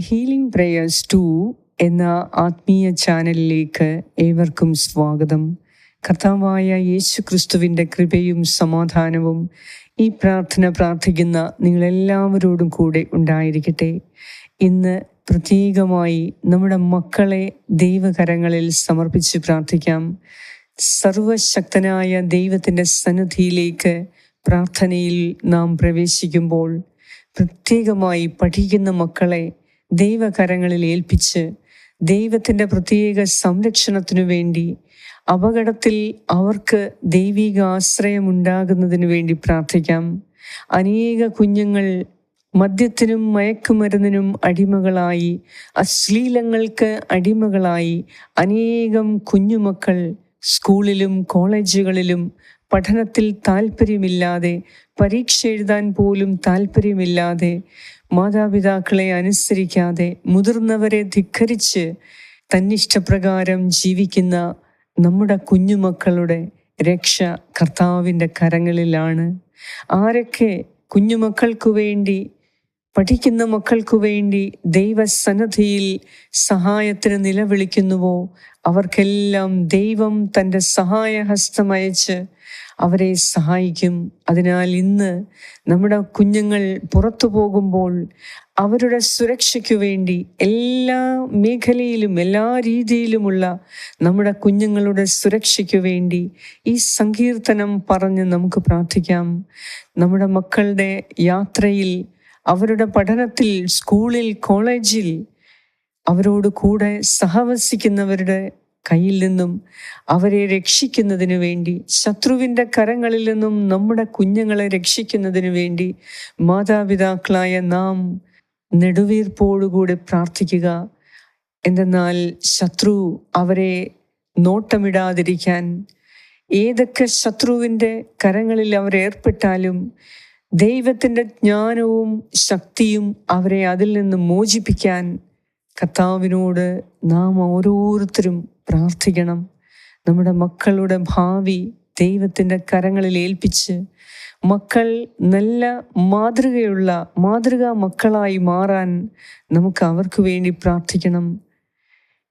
Healing prayers 2 എന്ന ആത്മീയ ചാനലിലേക്ക് ഏവർക്കും സ്വാഗതം. കർത്താവായ യേശു ക്രിസ്തുവിൻ്റെ കൃപയും സമാധാനവും ഈ പ്രാർത്ഥന പ്രാർത്ഥിക്കുന്ന നിങ്ങളെല്ലാവരോടും കൂടെ ഉണ്ടായിരിക്കട്ടെ. ഇന്ന് പ്രത്യേകമായി നമ്മുടെ മക്കളെ ദൈവകരങ്ങളിൽ സമർപ്പിച്ച് പ്രാർത്ഥിക്കാം. സർവശക്തനായ ദൈവത്തിൻ്റെ സന്നിധിയിലേക്ക് പ്രാർത്ഥനയിൽ നാം പ്രവേശിക്കുമ്പോൾ പ്രത്യേകമായി പഠിക്കുന്ന മക്കളെ ദൈവകരങ്ങളിൽ ഏൽപ്പിച്ച് ദൈവത്തിൻ്റെ പ്രത്യേക സംരക്ഷണത്തിനു വേണ്ടി, അപകടത്തിൽ അവർക്ക് ദൈവിക ആശ്രയമുണ്ടാകുന്നതിന് വേണ്ടി പ്രാർത്ഥിക്കാം. അനേക കുഞ്ഞുങ്ങൾ മദ്യത്തിനും മയക്കുമരുന്നിനും അടിമകളായി, അശ്ലീലങ്ങൾക്ക് അടിമകളായി അനേകം കുഞ്ഞുമക്കൾ സ്കൂളിലും കോളേജുകളിലും പഠനത്തിൽ താല്പര്യമില്ലാതെ, പരീക്ഷ എഴുതാൻ പോലും താല്പര്യമില്ലാതെ, മാതാപിതാക്കളെ അനുസരിക്കാതെ, മുതിർന്നവരെ ധിക്കരിച്ച് തന്നിഷ്ടപ്രകാരം ജീവിക്കുന്ന നമ്മുടെ കുഞ്ഞുമക്കളുടെ രക്ഷ കർത്താവിൻ്റെ കരങ്ങളിലാണ്. ആരൊക്കെ കുഞ്ഞുമക്കൾക്കു വേണ്ടി, പഠിക്കുന്ന മക്കൾക്കു വേണ്ടി ദൈവസന്നിധിയിൽ സഹായത്തിന് നിലവിളിക്കുന്നുവോ അവർക്കെല്ലാം ദൈവം തൻ്റെ സഹായഹസ്തമയച്ച് അവരെ സഹായിക്കും. അതിനാൽ ഇന്ന് നമ്മുടെ കുഞ്ഞുങ്ങൾ പുറത്തു പോകുമ്പോൾ അവരുടെ സുരക്ഷയ്ക്കു വേണ്ടി എല്ലാ മേഖലയിലും, എല്ലാ രീതിയിലുമുള്ള നമ്മുടെ കുഞ്ഞുങ്ങളുടെ സുരക്ഷയ്ക്കു വേണ്ടി ഈ സങ്കീർത്തനം പറഞ്ഞ് നമുക്ക് പ്രാർത്ഥിക്കാം. നമ്മുടെ മക്കളുടെ യാത്രയിൽ, അവരുടെ പഠനത്തിൽ, സ്കൂളിൽ, കോളേജിൽ അവരോട് കൂടെ സഹവസിക്കുന്നവരുടെ കയ്യിൽ നിന്നും അവരെ രക്ഷിക്കുന്നതിനു വേണ്ടി, ശത്രുവിൻ്റെ കരങ്ങളിൽ നിന്നും നമ്മുടെ കുഞ്ഞുങ്ങളെ രക്ഷിക്കുന്നതിനു വേണ്ടി മാതാപിതാക്കളായ നാം നെടുവീർപ്പോടുകൂടി പ്രാർത്ഥിക്കുക. എന്തെന്നാൽ ശത്രു അവരെ നോട്ടമിടാതിരിക്കാൻ, ഏതൊക്കെ ശത്രുവിൻ്റെ കരങ്ങളിൽ അവരേർപ്പെട്ടാലും ദൈവത്തിൻ്റെ ജ്ഞാനവും ശക്തിയും അവരെ അതിൽ നിന്ന് മോചിപ്പിക്കാൻ കർത്താവിനോട് നാം ഓരോരുത്തരും പ്രാർത്ഥിക്കണം. നമ്മുടെ മക്കളുടെ ഭാവി ദൈവത്തിൻ്റെ കരങ്ങളിൽ ഏൽപ്പിച്ച് മക്കൾ നല്ല മാതൃകാ മക്കളായി മാറാൻ നമുക്ക് അവർക്ക് വേണ്ടി പ്രാർത്ഥിക്കണം.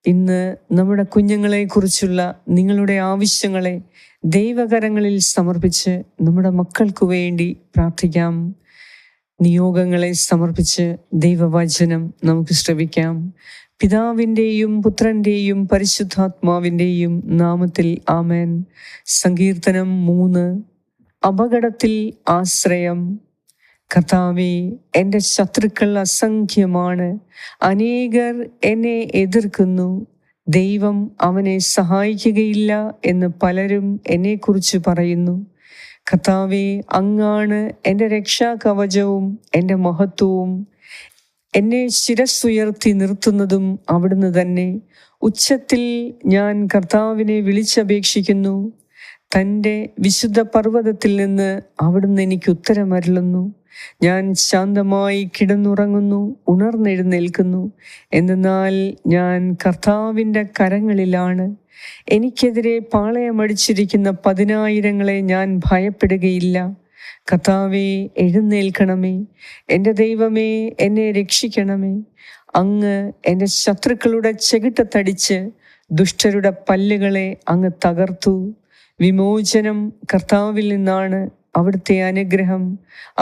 ഇന്ന് നമ്മുടെ കുഞ്ഞുങ്ങളെക്കുറിച്ചുള്ള നിങ്ങളുടെ ആവശ്യങ്ങളെ ദൈവകരങ്ങളിൽ സമർപ്പിച്ച് നമ്മുടെ മക്കൾക്കു വേണ്ടി പ്രാർത്ഥിക്കാം. നിയോഗങ്ങളെ സമർപ്പിച്ച് ദൈവവചനം നമുക്ക് ശ്രവിക്കാം. പിതാവിൻ്റെയും പുത്രൻ്റെയും പരിശുദ്ധാത്മാവിൻ്റെയും നാമത്തിൽ ആമേൻ. സങ്കീർത്തനം 3. അപകടത്തിൽ ആശ്രയം. കർത്താവേ, എൻ്റെ ശത്രുക്കൾ അസംഖ്യമാണ്, അനേകർ എന്നെ എതിർക്കുന്നു. ദൈവം അവനെ സഹായിക്കുകയില്ല എന്ന് പലരും എന്നെക്കുറിച്ച് പറയുന്നു. കർത്താവേ, അങ്ങാണ് എൻ്റെ രക്ഷാകവചവും എൻ്റെ മഹത്വവും. എന്നെ ശിരസ്സുയർത്തി നിർത്തുന്നതും അവിടുന്ന് തന്നെ. ഉച്ചത്തിൽ ഞാൻ കർത്താവിനെ വിളിച്ചപേക്ഷിക്കുന്നു. തൻ്റെ വിശുദ്ധ പർവ്വതത്തിൽ നിന്ന് അവിടുന്ന് എനിക്ക് ഉത്തരമരുളുന്നു. ഞാൻ ശാന്തമായി കിടന്നുറങ്ങുന്നു, ഉണർന്നെഴുന്നേൽക്കുന്നു. എന്നാൽ ഞാൻ കർത്താവിൻ്റെ കരങ്ങളിലാണ്. എനിക്കെതിരെ പാളയമടിച്ചിരിക്കുന്ന 10,000 ഞാൻ ഭയപ്പെടുകയില്ല. കർത്താവേ, എഴുന്നേൽക്കണമേ. എൻ്റെ ദൈവമേ, എന്നെ രക്ഷിക്കണമേ. അങ്ങ് എൻ്റെ ശത്രുക്കളുടെ ചെകിട്ടത്തടിച്ച് ദുഷ്ടരുടെ പല്ലുകളെ അങ്ങ് തകർത്തു. വിമോചനം കർത്താവിൽ നിന്നാണ്. അവിടുത്തെ അനുഗ്രഹം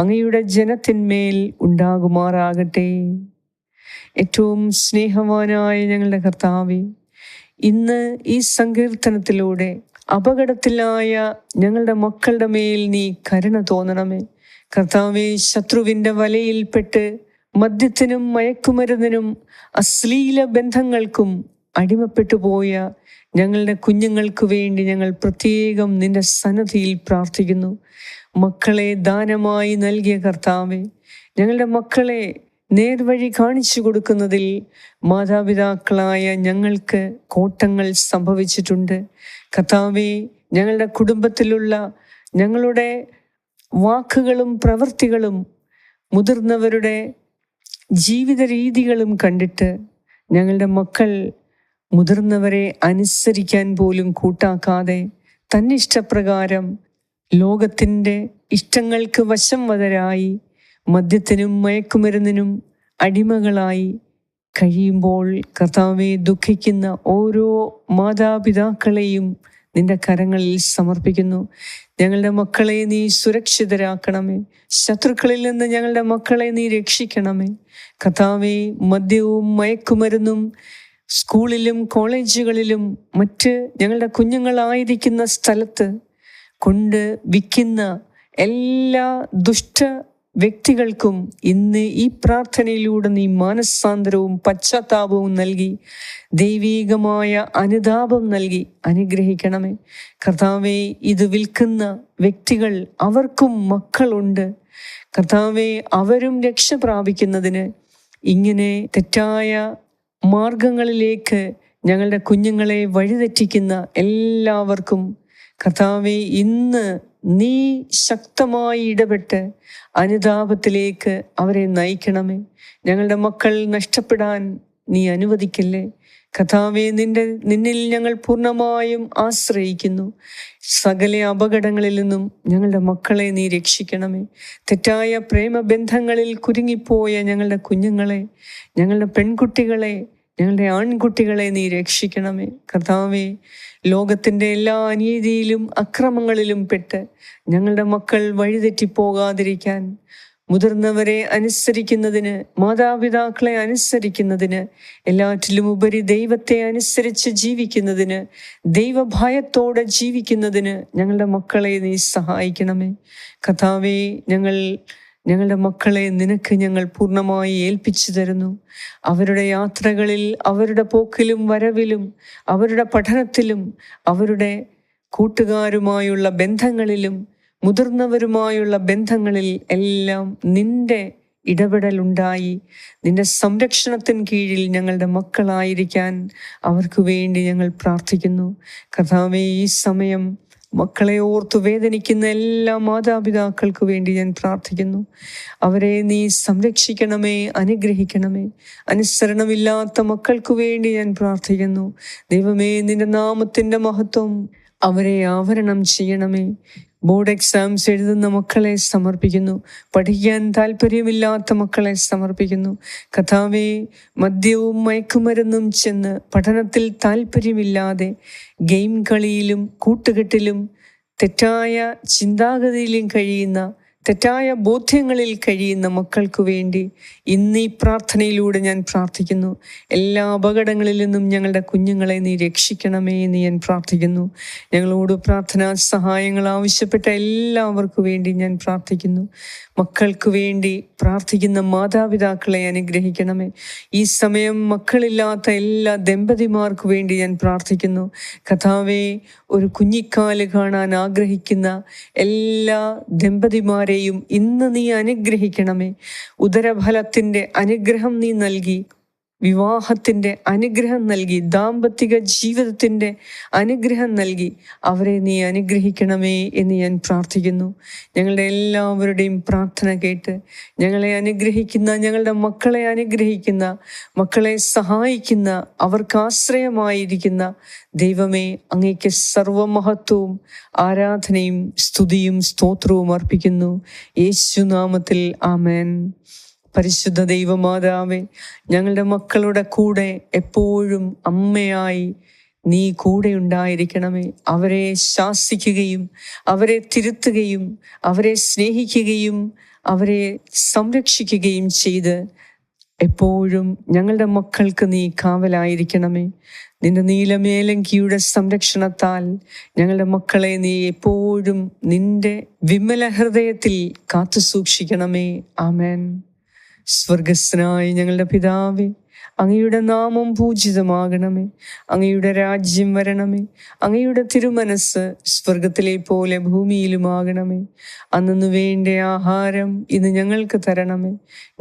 അങ്ങയുടെ ജനത്തിന്മേൽ ഉണ്ടാകുമാറാകട്ടെ. ഏറ്റവും സ്നേഹവാനായ ഞങ്ങളുടെ കർത്താവേ, ഇന്ന് ഈ സങ്കീർത്തനത്തിലൂടെ അപകടത്തിലായ ഞങ്ങളുടെ മക്കളുടെ മേൽ നീ കരുണ തോന്നണമേ. കർത്താവേ, ശത്രുവിൻ്റെ വലയിൽപ്പെട്ട് മദ്യത്തിനും മയക്കുമരുന്നിനും അശ്ലീല ബന്ധങ്ങൾക്കും അടിമപ്പെട്ടു പോയ ഞങ്ങളുടെ കുഞ്ഞുങ്ങൾക്ക് വേണ്ടി ഞങ്ങൾ പ്രത്യേകം നിന്റെ സന്നിധിയിൽ പ്രാർത്ഥിക്കുന്നു. മക്കളെ ദാനമായി നൽകിയ കർത്താവേ, ഞങ്ങളുടെ മക്കളെ നേർവഴി കാണിച്ചു കൊടുക്കുന്നതിൽ മാതാപിതാക്കളായ ഞങ്ങൾക്ക് കോട്ടങ്ങൾ സംഭവിച്ചിട്ടുണ്ട്. കർത്താവേ, ഞങ്ങളുടെ കുടുംബത്തിലുള്ള ഞങ്ങളുടെ വാക്കുകളും പ്രവൃത്തികളും മുതിർന്നവരുടെ ജീവിത രീതികളും കണ്ടിട്ട് ഞങ്ങളുടെ മക്കൾ മുതിർന്നവരെ അനുസരിക്കാൻ പോലും കൂട്ടാക്കാതെ തന്നിഷ്ടപ്രകാരം ലോകത്തിൻ്റെ ഇഷ്ടങ്ങൾക്ക് വശംവദരായി മദ്യത്തിനും മയക്കുമരുന്നിനും അടിമകളായി കഴിയുമ്പോൾ കർത്താവെ, ദുഃഖിക്കുന്ന ഓരോ മാതാപിതാക്കളെയും നിന്റെ കരങ്ങളിൽ സമർപ്പിക്കുന്നു. ഞങ്ങളുടെ മക്കളെ നീ സുരക്ഷിതരാക്കണമേ. ശത്രുക്കളിൽ നിന്ന് ഞങ്ങളുടെ മക്കളെ നീ രക്ഷിക്കണമേ. കർത്താവെ, മദ്യവും മയക്കുമരുന്നും സ്കൂളിലും കോളേജുകളിലും മറ്റ് ഞങ്ങളുടെ കുഞ്ഞുങ്ങളായിരിക്കുന്ന സ്ഥലത്ത് കൊണ്ട് വിൽക്കുന്ന എല്ലാ ദുഷ്ട വ്യക്തികൾക്കും ഇന്ന് ഈ പ്രാർത്ഥനയിലൂടെ നീ മാനസാന്തരവും പശ്ചാത്താപവും നൽകി ദൈവീകമായ അനുതാപം നൽകി അനുഗ്രഹിക്കണമേ. കർത്താവെ, ഇത് വിൽക്കുന്ന വ്യക്തികൾ, അവർക്കും മക്കളുണ്ട്. കർത്താവെ, അവരും രക്ഷ പ്രാപിക്കുന്നതിന് ഇങ്ങനെ തെറ്റായ മാർഗങ്ങളിലേക്ക് ഞങ്ങളുടെ കുഞ്ഞുങ്ങളെ വഴിതെറ്റിക്കുന്ന എല്ലാവർക്കും കർത്താവെ, ഇന്ന് നീ ശക്തമായി ഇടപെട്ട് അനുതാപത്തിലേക്ക് അവരെ നയിക്കണമേ. ഞങ്ങളുടെ മക്കൾ നഷ്ടപ്പെടാൻ നീ അനുവദിക്കല്ലേ. കർത്താവെ, നിന്നിൽ ഞങ്ങൾ പൂർണ്ണമായും ആശ്രയിക്കുന്നു. സകല അപകടങ്ങളിൽ നിന്നും ഞങ്ങളുടെ മക്കളെ നീ രക്ഷിക്കണമേ. തെറ്റായ പ്രേമബന്ധങ്ങളിൽ കുരുങ്ങിപ്പോയ ഞങ്ങളുടെ കുഞ്ഞുങ്ങളെ, ഞങ്ങളുടെ പെൺകുട്ടികളെ, ഞങ്ങളുടെ ആൺകുട്ടികളെ നീ രക്ഷിക്കണമേ. കർത്താവെ, ലോകത്തിൻ്റെ എല്ലാ അനീതിയിലും അക്രമങ്ങളിലും പെട്ട് ഞങ്ങളുടെ മക്കൾ വഴിതെറ്റിപ്പോകാതിരിക്കാൻ, മുതിർന്നവരെ അനുസരിക്കുന്നതിന്, മാതാപിതാക്കളെ അനുസരിക്കുന്നതിന്, എല്ലാറ്റിലും ഉപരി ദൈവത്തെ അനുസരിച്ച് ജീവിക്കുന്നതിന്, ദൈവഭയത്തോടെ ജീവിക്കുന്നതിന് ഞങ്ങളുടെ മക്കളെ നീ സഹായിക്കണമേ. കർത്താവേ, ഞങ്ങളുടെ മക്കളെ നിനക്ക് ഞങ്ങൾ പൂർണ്ണമായി ഏൽപ്പിച്ചു തരുന്നു. അവരുടെ യാത്രകളിൽ, അവരുടെ പോക്കിലും വരവിലും, അവരുടെ പഠനത്തിലും, അവരുടെ കൂട്ടുകാരുമായുള്ള ബന്ധങ്ങളിലും, മുതിർന്നവരുമായുള്ള ബന്ധങ്ങളിൽ എല്ലാം നിന്റെ ഇടപെടലുണ്ടായി നിന്റെ സംരക്ഷണത്തിന് കീഴിൽ ഞങ്ങളുടെ മക്കളായിരിക്കാൻ അവർക്ക് വേണ്ടി ഞങ്ങൾ പ്രാർത്ഥിക്കുന്നു. കർത്താവേ, ഈ സമയം മക്കളെ ഓർത്തു വേദനിക്കുന്ന എല്ലാ മാതാപിതാക്കൾക്ക് വേണ്ടി ഞാൻ പ്രാർത്ഥിക്കുന്നു. അവരെ നീ സംരക്ഷിക്കണമേ, അനുഗ്രഹിക്കണമേ. അനുസരണമില്ലാത്ത മക്കൾക്ക് വേണ്ടി ഞാൻ പ്രാർത്ഥിക്കുന്നു. ദൈവമേ, നിന്റെ നാമത്തിൻ്റെ മഹത്വം അവരെ ആവരണം ചെയ്യണമേ. ബോർഡ് എക്സാംസ് എഴുതുന്ന മക്കളെ സമർപ്പിക്കുന്നു. പഠിക്കാൻ താല്പര്യമില്ലാത്ത മക്കളെ സമർപ്പിക്കുന്നു. കർത്താവേ, മദ്യവും മയക്കുമരുന്നും ചെന്ന് പഠനത്തിൽ താല്പര്യമില്ലാതെ ഗെയിം കളിയിലും കൂട്ടുകെട്ടിലും തെറ്റായ ചിന്താഗതിയിലും കഴിയുന്ന, തെറ്റായ ബോധ്യങ്ങളിൽ കഴിയുന്ന മക്കൾക്ക് വേണ്ടി ഇന്ന് ഈ പ്രാർത്ഥനയിലൂടെ ഞാൻ പ്രാർത്ഥിക്കുന്നു. എല്ലാ അപകടങ്ങളിൽ നിന്നും ഞങ്ങളുടെ കുഞ്ഞുങ്ങളെ നീ രക്ഷിക്കണമേ എന്ന് ഞാൻ പ്രാർത്ഥിക്കുന്നു. ഞങ്ങളോട് പ്രാർത്ഥനാ സഹായങ്ങൾ ആവശ്യപ്പെട്ട എല്ലാവർക്കു വേണ്ടി ഞാൻ പ്രാർത്ഥിക്കുന്നു. മക്കൾക്ക് വേണ്ടി പ്രാർത്ഥിക്കുന്ന മാതാപിതാക്കളെ അനുഗ്രഹിക്കണമേ. ഈ സമയം മക്കളില്ലാത്ത എല്ലാ ദമ്പതിമാർക്ക് വേണ്ടി ഞാൻ പ്രാർത്ഥിക്കുന്നു. കർത്താവേ, ഒരു കുഞ്ഞിക്കാല് കാണാൻ ആഗ്രഹിക്കുന്ന എല്ലാ ദമ്പതിമാരെയും ഇന്ന് നീ അനുഗ്രഹിക്കണമേ. ഉദരഫലത്തിൻ്റെ അനുഗ്രഹം നീ നൽകി, വിവാഹത്തിൻ്റെ അനുഗ്രഹം നൽകി, ദാമ്പത്തിക ജീവിതത്തിൻ്റെ അനുഗ്രഹം നൽകി അവരെ നീ അനുഗ്രഹിക്കണമേ എന്ന് ഞാൻ പ്രാർത്ഥിക്കുന്നു. ഞങ്ങളുടെ എല്ലാവരുടെയും പ്രാർത്ഥന കേട്ട് ഞങ്ങളെ അനുഗ്രഹിക്കുന്ന, ഞങ്ങളുടെ മക്കളെ അനുഗ്രഹിക്കുന്ന, മക്കളെ സഹായിക്കുന്ന, അവർക്ക് ആശ്രയമായിരിക്കുന്ന ദൈവമേ, അങ്ങേക്ക് സർവമഹത്വവും ആരാധനയും സ്തുതിയും സ്തോത്രവും അർപ്പിക്കുന്നു. യേശുനാമത്തിൽ ആമേൻ. പരിശുദ്ധ ദൈവമാതാവേ, ഞങ്ങളുടെ മക്കളുടെ കൂടെ എപ്പോഴും അമ്മയായി നീ കൂടെ ഉണ്ടായിരിക്കണമേ. അവരെ ശാസിക്കുകയും അവരെ തിരുത്തുകയും അവരെ സ്നേഹിക്കുകയും അവരെ സംരക്ഷിക്കുകയും ചെയ്ത് എപ്പോഴും ഞങ്ങളുടെ മക്കൾക്ക് നീ കാവലായിരിക്കണമേ. നിന്റെ നീലമേലങ്കിയുടെ സംരക്ഷണത്താൽ ഞങ്ങളുടെ മക്കളെ നീ എപ്പോഴും നിന്റെ വിമല ഹൃദയത്തിൽ കാത്തു സൂക്ഷിക്കണമേ. ആമേൻ. സ്വർഗസ്ഥനായ ഞങ്ങളുടെ പിതാവേ, അങ്ങയുടെ നാമം പൂജിതമാകണമേ. അങ്ങയുടെ രാജ്യം വരണമേ. അങ്ങയുടെ തിരുമനസ് സ്വർഗത്തിലെ പോലെ ഭൂമിയിലുമാകണമേ. അന്നു വേണ്ട ആഹാരം ഇന്ന് ഞങ്ങൾക്ക് തരണമേ.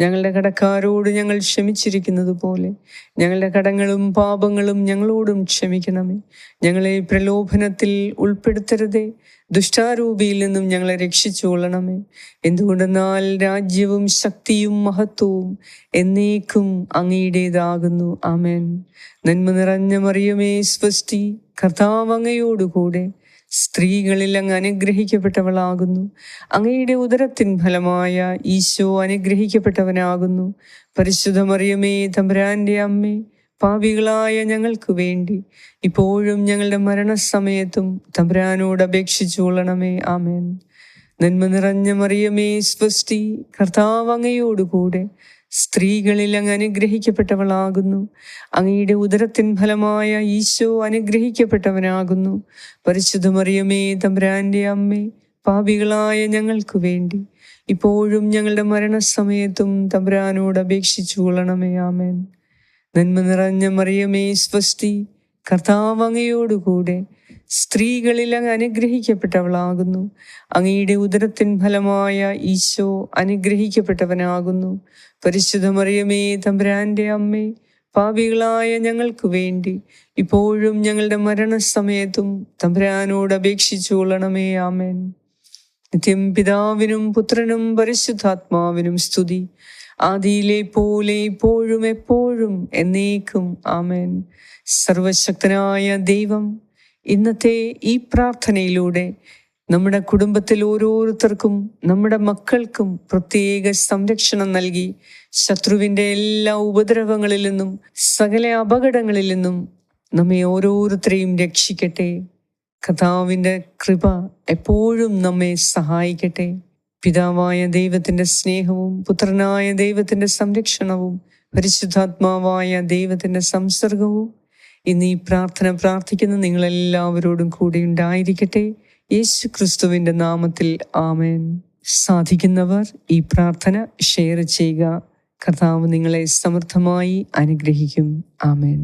ഞങ്ങളുടെ കടക്കാരോട് ഞങ്ങൾ ക്ഷമിച്ചിരിക്കുന്നത് പോലെ ഞങ്ങളുടെ കടങ്ങളും പാപങ്ങളും ഞങ്ങളോടും ക്ഷമിക്കണമേ. ഞങ്ങളെ പ്രലോഭനത്തിൽ ഉൾപ്പെടുത്തരുതേ, ദുഷ്ടാരൂപിയിൽ നിന്നും ഞങ്ങളെ രക്ഷിച്ചുകൊള്ളണമേ. എന്തുകൊണ്ടെന്നാൽ രാജ്യവും ശക്തിയും മഹത്വവും എന്നേക്കും അങ്ങയുടേതാകുന്നു. ആമേൻ. നന്മ നിറഞ്ഞ മറിയമേ, സ്വസ്തി, കർത്താവ് അങ്ങയോടുകൂടെ സ്ത്രീകളിൽ അങ്ങ് അനുഗ്രഹിക്കപ്പെട്ടവളാകുന്നു. അങ്ങയുടെ ഉദരത്തിൻ ഫലമായ ഈശോ അനുഗ്രഹിക്കപ്പെട്ടവനാകുന്നു. പരിശുദ്ധ മറിയമേ, തമ്പുരാന്റെ അമ്മേ, പാപികളായ ഞങ്ങൾക്ക് വേണ്ടി ഇപ്പോഴും ഞങ്ങളുടെ മരണസമയത്തും തമ്പുരാനോട് അപേക്ഷിച്ചു കൊള്ളണമേ. ആമേൻ. നന്മ നിറഞ്ഞ മറിയമേ, സ്വസ്തി, കർത്താവ് അങ്ങയോടുകൂടെ സ്ത്രീകളിൽ അങ്ങ് അനുഗ്രഹിക്കപ്പെട്ടവളാകുന്നു. അങ്ങയുടെ ഉദരത്തിൻ ഫലമായ ഈശോ അനുഗ്രഹിക്കപ്പെട്ടവനാകുന്നു. പരിശുദ്ധ മറിയമേ, തമ്പുരാന്റെ അമ്മേ, പാപികളായ ഞങ്ങൾക്ക് വേണ്ടി ഇപ്പോഴും ഞങ്ങളുടെ മരണസമയത്തും തമ്പുരാനോട് അപേക്ഷിച്ചു കൊള്ളണമേ. ആമേൻ. നന്മ നിറഞ്ഞ മറിയമേ, സ്വസ്തി, കർത്താവ് അങ്ങയോടുകൂടെ സ്ത്രീകളിൽ അങ്ങ് അനുഗ്രഹിക്കപ്പെട്ടവളാകുന്നു. അങ്ങയുടെ ഉദരത്തിൻ ഫലമായ ഈശോ അനുഗ്രഹിക്കപ്പെട്ടവനാകുന്നു. പരിശുദ്ധ മറിയമേ, തമ്പുരാന്റെ അമ്മേ, പാപികളായ ഞങ്ങൾക്ക് വേണ്ടി ഇപ്പോഴും ഞങ്ങളുടെ മരണസമയത്തും തമ്പുരാനോട് അപേക്ഷിച്ചു കൊള്ളണമേ. ആമേൻ. നിത്യം പിതാവിനും പുത്രനും പരിശുദ്ധാത്മാവിനും സ്തുതി, ആദിയിലെ പോലെ ഇപ്പോഴും എപ്പോഴും എന്നേക്കും. ആമേൻ. സർവശക്തനായ ദൈവം ഇന്നത്തെ ഈ പ്രാർത്ഥനയിലൂടെ നമ്മുടെ കുടുംബത്തിൽ ഓരോരുത്തർക്കും നമ്മുടെ മക്കൾക്കും പ്രത്യേക സംരക്ഷണം നൽകി ശത്രുവിൻ്റെ എല്ലാ ഉപദ്രവങ്ങളിൽ നിന്നും സകല അപകടങ്ങളിൽ നിന്നും നമ്മെ ഓരോരുത്തരെയും രക്ഷിക്കട്ടെ. കർത്താവിൻ്റെ കൃപ എപ്പോഴും നമ്മെ സഹായിക്കട്ടെ. പിതാവായ ദൈവത്തിൻ്റെ സ്നേഹവും പുത്രനായ ദൈവത്തിൻ്റെ സംരക്ഷണവും പരിശുദ്ധാത്മാവായ ദൈവത്തിൻ്റെ സംസർഗവും ഇന്ന് ഈ പ്രാർത്ഥന പ്രാർത്ഥിക്കുന്ന നിങ്ങളെല്ലാവരോടും കൂടെ ഉണ്ടായിരിക്കട്ടെ. യേശു ക്രിസ്തുവിൻ്റെ നാമത്തിൽ ആമേൻ. സാധിക്കുന്നവർ ഈ പ്രാർത്ഥന ഷെയർ ചെയ്യുക. കർത്താവ് നിങ്ങളെ സമൃദ്ധമായി അനുഗ്രഹിക്കും. ആമേൻ.